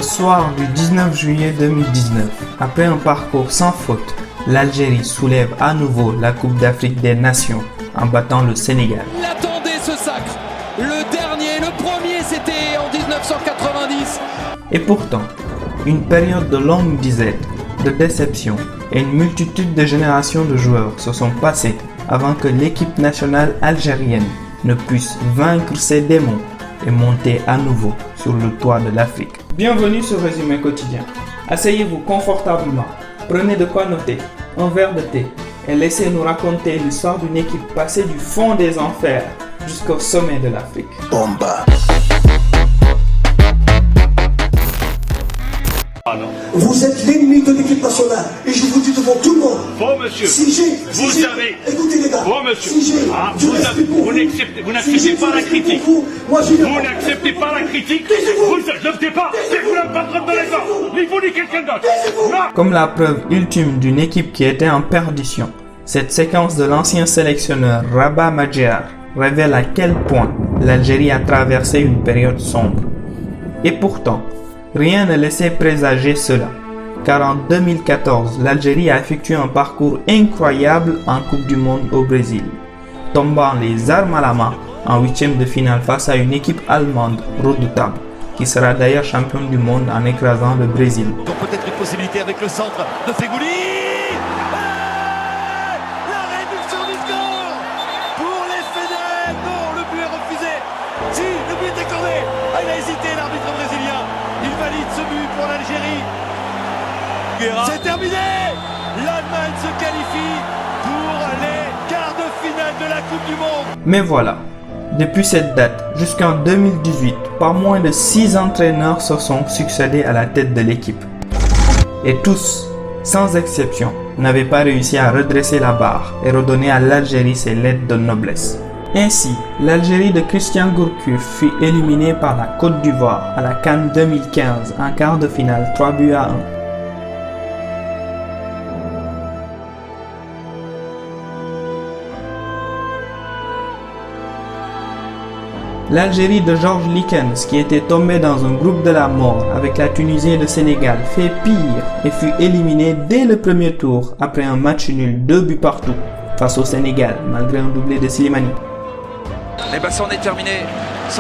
soir du 19 juillet 2019, après un parcours sans faute, l'Algérie soulève à nouveau la Coupe d'Afrique des Nations en battant le Sénégal. Il attendait ce sacre. Le premier c'était en 1990. Et pourtant, une période de longue disette, de déception et une multitude de générations de joueurs se sont passées avant que l'équipe nationale algérienne ne puisse vaincre ses démons et monter à nouveau sur le toit de l'Afrique. Bienvenue sur Résumé quotidien. Asseyez-vous confortablement, prenez de quoi noter, un verre de thé et laissez-nous raconter l'histoire d'une équipe passée du fond des enfers jusqu'au sommet de l'Afrique. Bomba. Vous êtes l'ennemi de l'équipe nationale et je vous dis devant tout le monde. Bon monsieur, vous avez, écoutez les gars, bon monsieur, vous n'acceptez pas la critique. Vous n'acceptez pas la critique. Vous n'acceptez pas. C'est vous la patronne de l'effort. Ni vous ni quelqu'un d'autre. Comme la preuve ultime d'une équipe qui était en perdition, cette séquence de l'ancien sélectionneur Rabah Madjer révèle à quel point l'Algérie a traversé une période sombre. Et pourtant, rien ne laissait présager cela, car en 2014, l'Algérie a effectué un parcours incroyable en Coupe du Monde au Brésil, tombant les armes à la main en huitième de finale face à une équipe allemande redoutable, qui sera d'ailleurs championne du monde en écrasant le Brésil. Donc peut-être une possibilité avec le centre de Fegouli. La réduction du score pour les Fédés. Non, le but est refusé. Si, le but est accordé. Il a hésité, l'arbitre brésilien. Il valide ce but pour l'Algérie. C'est terminé. L'Allemagne se qualifie pour les quarts de finale de la Coupe du Monde. Mais voilà, depuis cette date jusqu'en 2018, pas moins de 6 entraîneurs se sont succédés à la tête de l'équipe. Et tous, sans exception, n'avaient pas réussi à redresser la barre et redonner à l'Algérie ses lettres de noblesse. Ainsi, l'Algérie de Christian Gourcuff fut éliminée par la Côte d'Ivoire à la CAN 2015 en quart de finale 3-1. L'Algérie de Georges Likens, qui était tombée dans un groupe de la mort avec la Tunisie et le Sénégal, fait pire et fut éliminée dès le premier tour après un match nul 2 buts partout face au Sénégal malgré un doublé de Slimani. Et bah c'en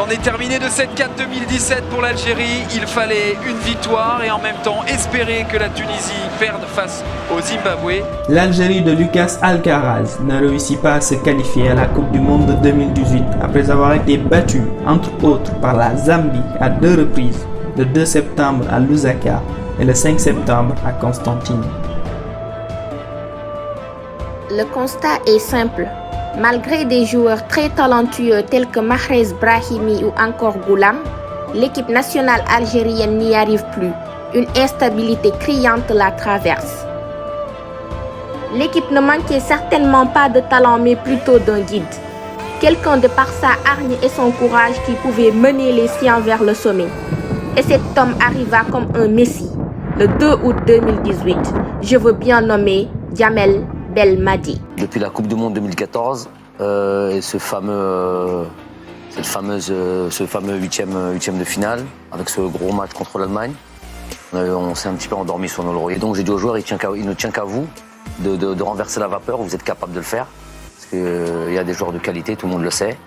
est terminé de cette CAN 2017 pour l'Algérie. Il fallait une victoire et en même temps espérer que la Tunisie perde face au Zimbabwe. L'Algérie de Lucas Alcaraz ne réussit pas à se qualifier à la Coupe du Monde de 2018 après avoir été battue entre autres par la Zambie à 2 reprises, le 2 septembre à Lusaka et le 5 septembre à Constantine. Le constat est simple. Malgré des joueurs très talentueux tels que Mahrez Brahimi ou encore Goulam, l'équipe nationale algérienne n'y arrive plus. Une instabilité criante la traverse. L'équipe ne manquait certainement pas de talent mais plutôt d'un guide. Quelqu'un de par sa hargne et son courage qui pouvait mener les siens vers le sommet. Et cet homme arriva comme un messie, le 2 août 2018. Je veux bien nommer Djamel Belmadi. Depuis la Coupe du Monde 2014 et ce fameux huitième de finale avec ce gros match contre l'Allemagne, on s'est un petit peu endormi sur nos lauriers. Donc j'ai dit aux joueurs, il ne tient qu'à vous de renverser la vapeur. Vous êtes capables de le faire parce qu'il y a des joueurs de qualité, tout le monde le sait.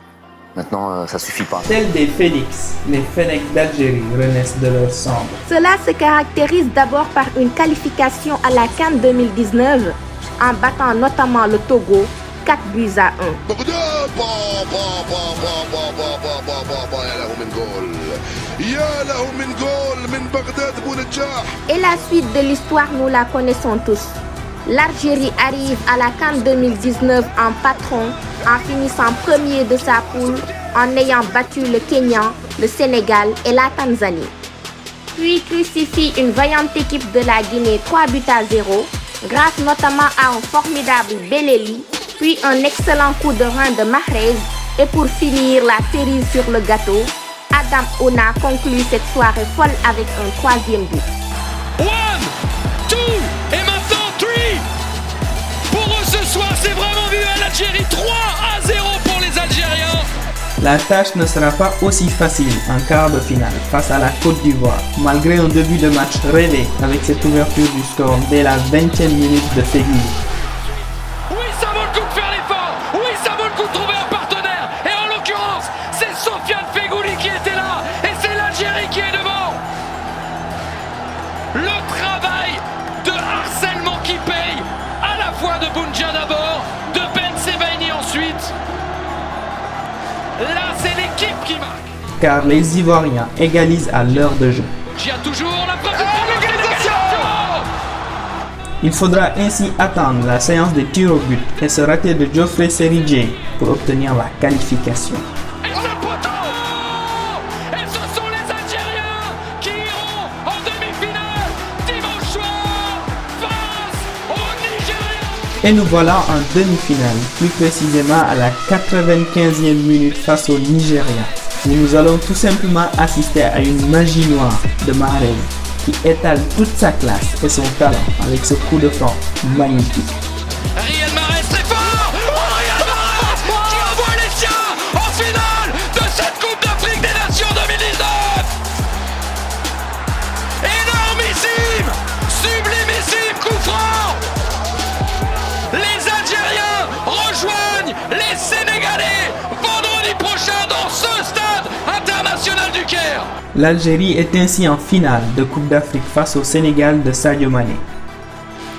Maintenant, ça suffit pas. Tels des phénix, les Fennecs d'Algérie renaissent de leur cendre. Cela se caractérise d'abord par une qualification à la CAN 2019 en battant notamment le Togo 4 buts à 1. Et la suite de l'histoire, nous la connaissons tous. L'Algérie arrive à la CAN 2019 en patron, en finissant premier de sa poule, en ayant battu le Kenya, le Sénégal et la Tanzanie. Puis crucifie une vaillante équipe de la Guinée 3 buts à 0, grâce notamment à un formidable Beleli, puis un excellent coup de rein de Mahrez, et pour finir la cerise sur le gâteau, Adam Ona conclut cette soirée folle avec un 3e but. 1, 2 et maintenant 3. Pour eux ce soir, c'est vraiment vu à l'Algérie. 3-0 pour les Algériens. La tâche ne sera pas aussi facile en quart de finale face à la Côte d'Ivoire, malgré un début de match rêvé avec cette ouverture du score dès la 20e minute de Feghouli. Oui, ça vaut le coup de faire l'effort. Oui, ça vaut le coup de trouver un partenaire. Et en l'occurrence, c'est Sofiane Feghouli qui était là. Et c'est l'Algérie qui est devant. Le travail de harcèlement qui paye, à la fois de Bounja d'abord, de Ben Sebaini ensuite. Là, c'est l'équipe qui marque. Car les Ivoiriens égalisent à l'heure de jeu. Bounja toujours la preuve de l'égalisation. Il faudra ainsi attendre la séance des tirs au but et se rater de Geoffrey Seridje pour obtenir la qualification. Et le poteau. Et ce sont les Algériens qui iront en demi-finale dimanche soir face au Nigeria. Et nous voilà en demi-finale, plus précisément à la 95e minute face au Nigeria, où nous allons tout simplement assister à une magie noire de Mahrez, qui étale toute sa classe et son talent avec ce coup de franc magnifique. Riyad Mahrez très fort. Riyad Mahrez qui envoie les siens en finale de cette Coupe d'Afrique des Nations 2019. Énormissime, sublimissime coup franc. Les Algériens rejoignent les Sénégalais vendredi prochain dans ce stade international du Caire. L'Algérie est ainsi en finale de Coupe d'Afrique face au Sénégal de Sadio Mané.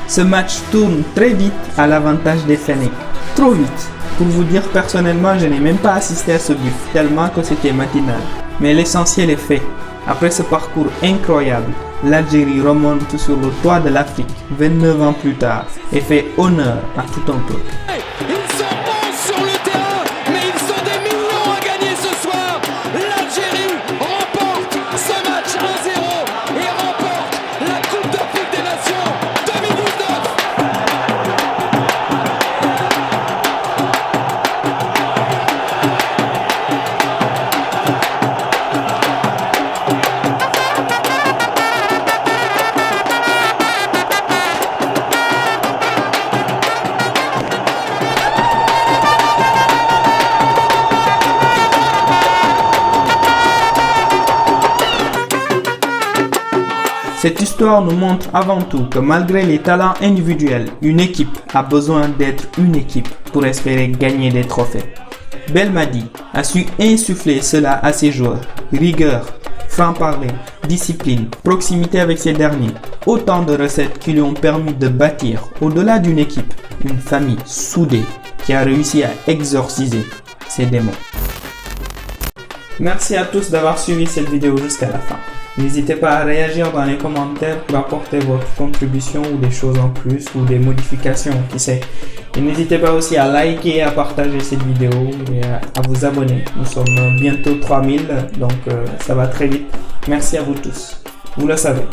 Ce match tourne très vite à l'avantage des Fennecs. Trop vite. Pour vous dire personnellement, je n'ai même pas assisté à ce but, tellement que c'était matinal. Mais l'essentiel est fait. Après ce parcours incroyable, l'Algérie remonte sur le toit de l'Afrique 29 ans plus tard et fait honneur à tout un peuple. Ils sont 11 sur le terrain, mais ils sont des millions à gagner ce soir. L'Algérie remporte ce match 1-0 et remporte la Coupe d'Afrique des Nations 2019. Cette histoire nous montre avant tout que malgré les talents individuels, une équipe a besoin d'être une équipe pour espérer gagner des trophées. Belmadi a su insuffler cela à ses joueurs. Rigueur, franc-parler, discipline, proximité avec ces derniers. Autant de recettes qui lui ont permis de bâtir, au-delà d'une équipe, une famille soudée qui a réussi à exorciser ses démons. Merci à tous d'avoir suivi cette vidéo jusqu'à la fin. N'hésitez pas à réagir dans les commentaires pour apporter votre contribution ou des choses en plus ou des modifications, qui sait. Et n'hésitez pas aussi à liker et à partager cette vidéo et à vous abonner. Nous sommes bientôt 3000, donc ça va très vite. Merci à vous tous. Vous le savez.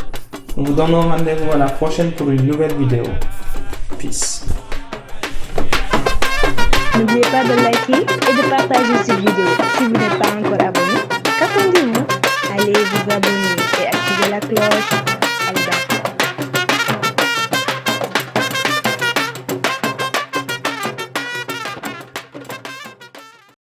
Nous vous donnons rendez-vous à la prochaine pour une nouvelle vidéo. Peace. N'oubliez pas de liker et de partager cette vidéo si vous n'êtes pas